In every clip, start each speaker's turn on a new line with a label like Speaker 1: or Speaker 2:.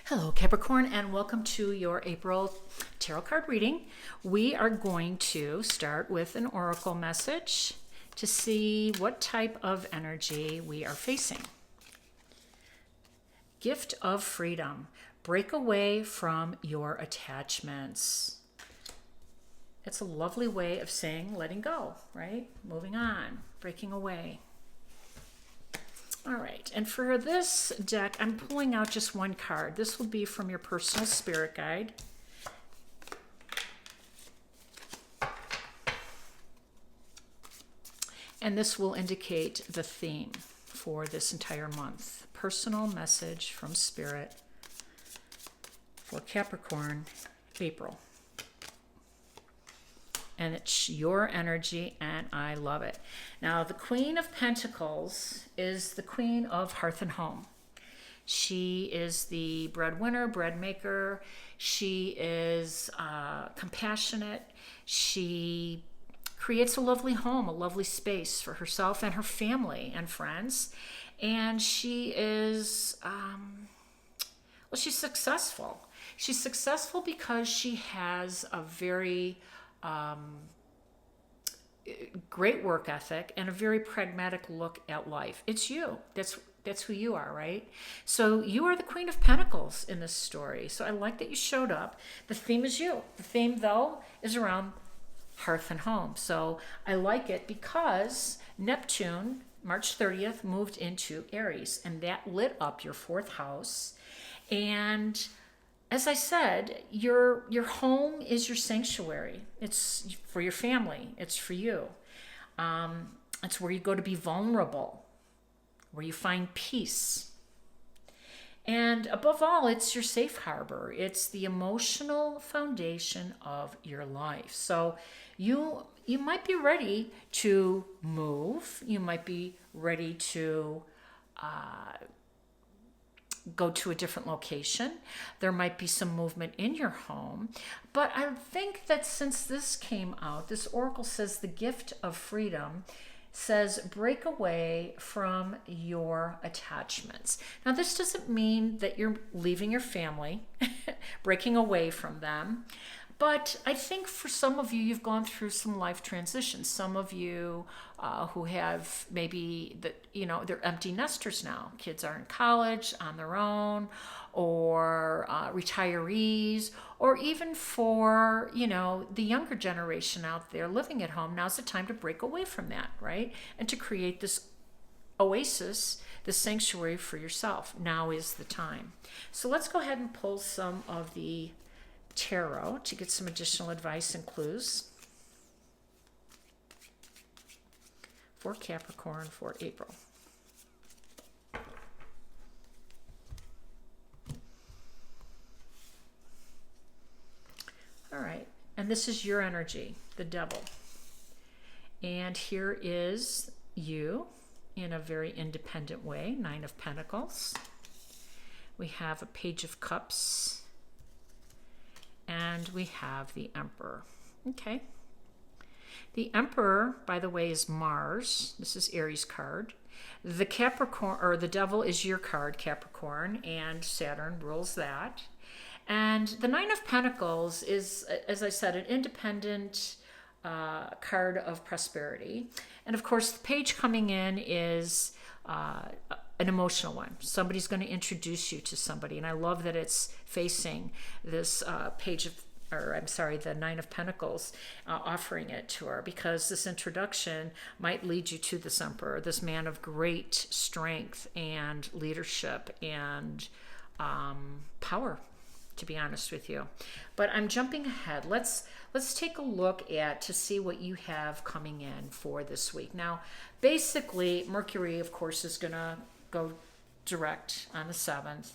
Speaker 1: Hello, Capricorn, and welcome to your April tarot card reading. We are going to start with an oracle message to see what type of energy we are facing. Gift of freedom. Break away from your attachments. It's a lovely way of saying letting go, right? Moving on, breaking away. All right, and for this deck, I'm pulling out just one card. This will be from your personal spirit guide. And this will indicate the theme for this entire month. Personal message from Spirit for Capricorn, April. And it's your energy, and I love it. Now, the Queen of Pentacles is the Queen of Hearth and Home. She is the breadwinner, bread maker. She is compassionate. She creates a lovely home, a lovely space for herself and her family and friends. And she is, she's successful. She's successful because she has a very great work ethic and a very pragmatic look at life. It's you. That's who you are, right? So you are the Queen of Pentacles in this story. So I like that you showed up. The theme is you. The theme, though, is around hearth and home. So I like it because Neptune, March 30th, moved into Aries, and that lit up your fourth house. And as I said, your home is your sanctuary. It's for your family. It's for you. It's where you go to be vulnerable, where you find peace. And above all, it's your safe harbor. It's the emotional foundation of your life. So you might be ready to move. You might be ready to go to a different location. There might be some movement in your home. But I think that since this came out, this oracle says the gift of freedom says break away from your attachments. Now, this doesn't mean that you're leaving your family, breaking away from them. But I think for some of you, you've gone through some life transitions. Some of you who have maybe, they're empty nesters now. Kids are in college on their own, or retirees, or even for, the younger generation out there living at home. Now's the time to break away from that, right? And to create this oasis, this sanctuary for yourself. Now is the time. So let's go ahead and pull some of the tarot to get some additional advice and clues for Capricorn for April. All right, and this is your energy, the Devil. And here is you in a very independent way, Nine of Pentacles. We have a Page of Cups. And we have the Emperor. Okay. The Emperor, by the way, is Mars. This is Aries card. The Capricorn, or the Devil, is your card, Capricorn, and Saturn rules that. And the Nine of Pentacles is, as I said, an independent card of prosperity. And of course, the page coming in is an emotional one. Somebody's going to introduce you to somebody. And I love that it's facing this the Nine of Pentacles, offering it to her, because this introduction might lead you to this Emperor, this man of great strength and leadership and power, to be honest with you. But I'm jumping ahead. Let's take a look to see what you have coming in for this week. Now, basically, Mercury, of course, is going to go direct on the 7th.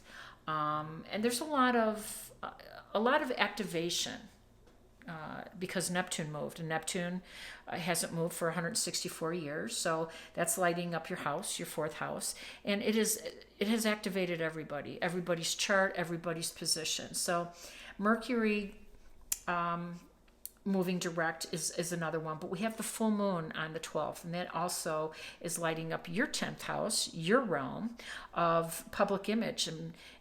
Speaker 1: And there's a lot of activation because Neptune moved, and Neptune hasn't moved for 164 years. So that's lighting up your house, your fourth house. And it has activated everybody's chart, everybody's position. So Mercury moving direct is another one. But we have the full moon on the 12th, and that also is lighting up your 10th house, your realm of public image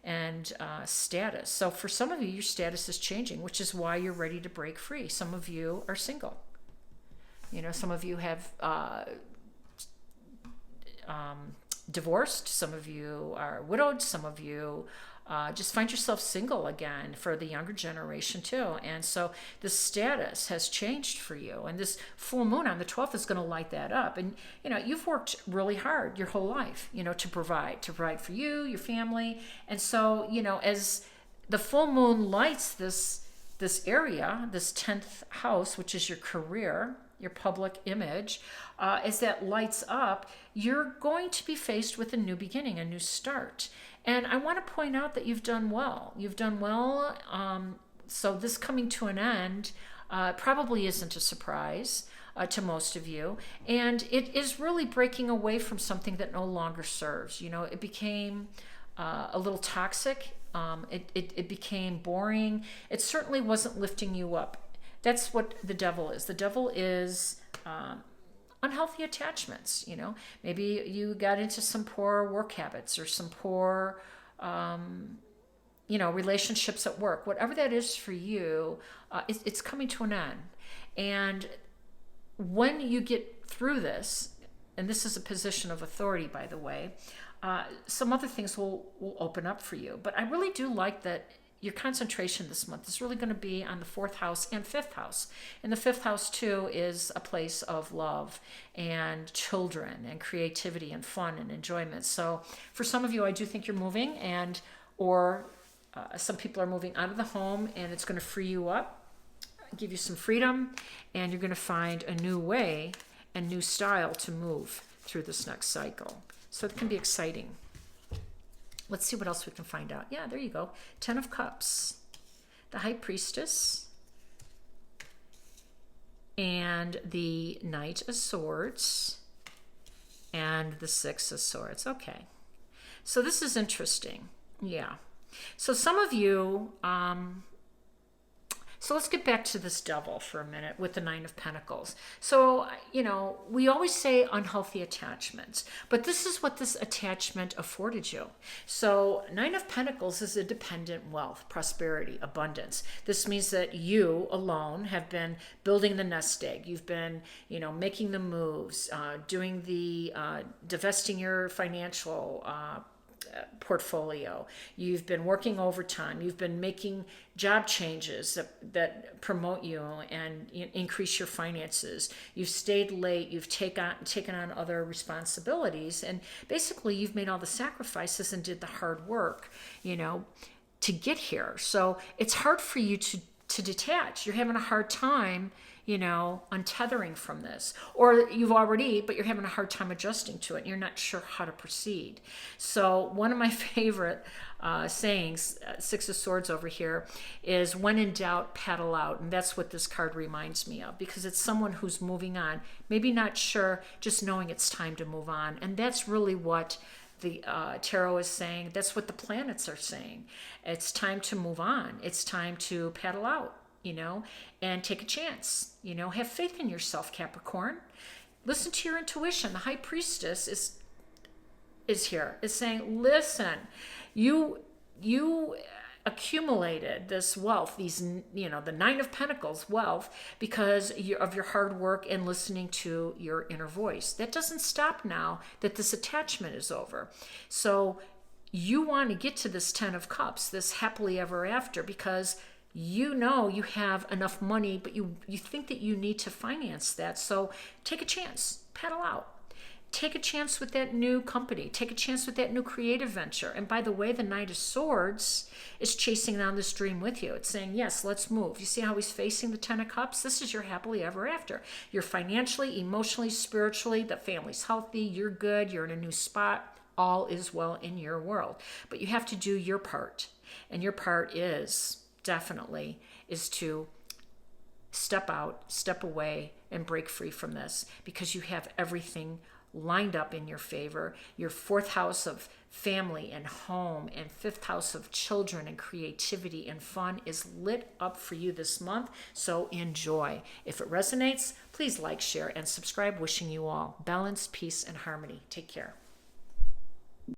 Speaker 1: and status. So for some of you, your status is changing, which is why you're ready to break free. Some of you are single. Some of you have divorced. Some of you are widowed. Some of you just find yourself single again, for the younger generation too. And so the status has changed for you. And this full moon on the 12th is going to light that up. And, you've worked really hard your whole life, to provide for you, your family. And so, as the full moon lights this area, this 10th house, which is your career, your public image, as that lights up, you're going to be faced with a new beginning, a new start. And I want to point out that you've done well. You've done well. So this coming to an end probably isn't a surprise to most of you. And it is really breaking away from something that no longer serves. It became a little toxic. It became boring. It certainly wasn't lifting you up. That's what the devil is. The devil is unhealthy attachments. Maybe you got into some poor work habits or some poor, relationships at work. Whatever that is for you, it's coming to an end. And when you get through this, and this is a position of authority, by the way, some other things will open up for you. But I really do like that your concentration this month is really going to be on the 4th house and 5th house. And the 5th house, too, is a place of love and children and creativity and fun and enjoyment. So for some of you, I do think you're moving, or some people are moving out of the home, and it's going to free you up, give you some freedom, and you're going to find a new way and new style to move through this next cycle. So it can be exciting. Let's see what else we can find out. Yeah, there you go. 10 of Cups, the High Priestess, and the Knight of Swords, and the 6 of Swords. Okay. So this is interesting. Yeah. So some of you, so let's get back to this devil for a minute with the 9 of Pentacles. So, we always say unhealthy attachments, but this is what this attachment afforded you. So 9 of Pentacles is a dependent wealth, prosperity, abundance. This means that you alone have been building the nest egg. You've been, making the moves, doing the, divesting your financial, portfolio. You've been working overtime. You've been making job changes that promote you and increase your finances. You've stayed late. You've taken on other responsibilities. And basically, you've made all the sacrifices and did the hard work, to get here. So it's hard for you to detach. You're having a hard time untethering from this, or but you're having a hard time adjusting to it. And you're not sure how to proceed. So one of my favorite sayings, 6 of Swords over here, is when in doubt, paddle out. And that's what this card reminds me of, because it's someone who's moving on, maybe not sure, just knowing it's time to move on. And that's really what the tarot is saying. That's what the planets are saying. It's time to move on. It's time to paddle out. And take a chance, have faith in yourself, Capricorn. Listen to your intuition. The High Priestess is here, is saying, listen, you accumulated this wealth, the 9 of Pentacles wealth, because of your hard work and listening to your inner voice. That doesn't stop now that this attachment is over. So you want to get to this 10 of Cups, this happily ever after, because you have enough money, but you think that you need to finance that. So take a chance, paddle out. Take a chance with that new company. Take a chance with that new creative venture. And by the way, the Knight of Swords is chasing down this dream with you. It's saying, yes, let's move. You see how he's facing the 10 of Cups? This is your happily ever after. You're financially, emotionally, spiritually, the family's healthy, you're good, you're in a new spot. All is well in your world. But you have to do your part. And your part is to step out, step away, and break free from this, because you have everything lined up in your favor. Your fourth house of family and home and fifth house of children and creativity and fun is lit up for you this month. So enjoy. If it resonates, please like, share, and subscribe. Wishing you all balance, peace, and harmony. Take care.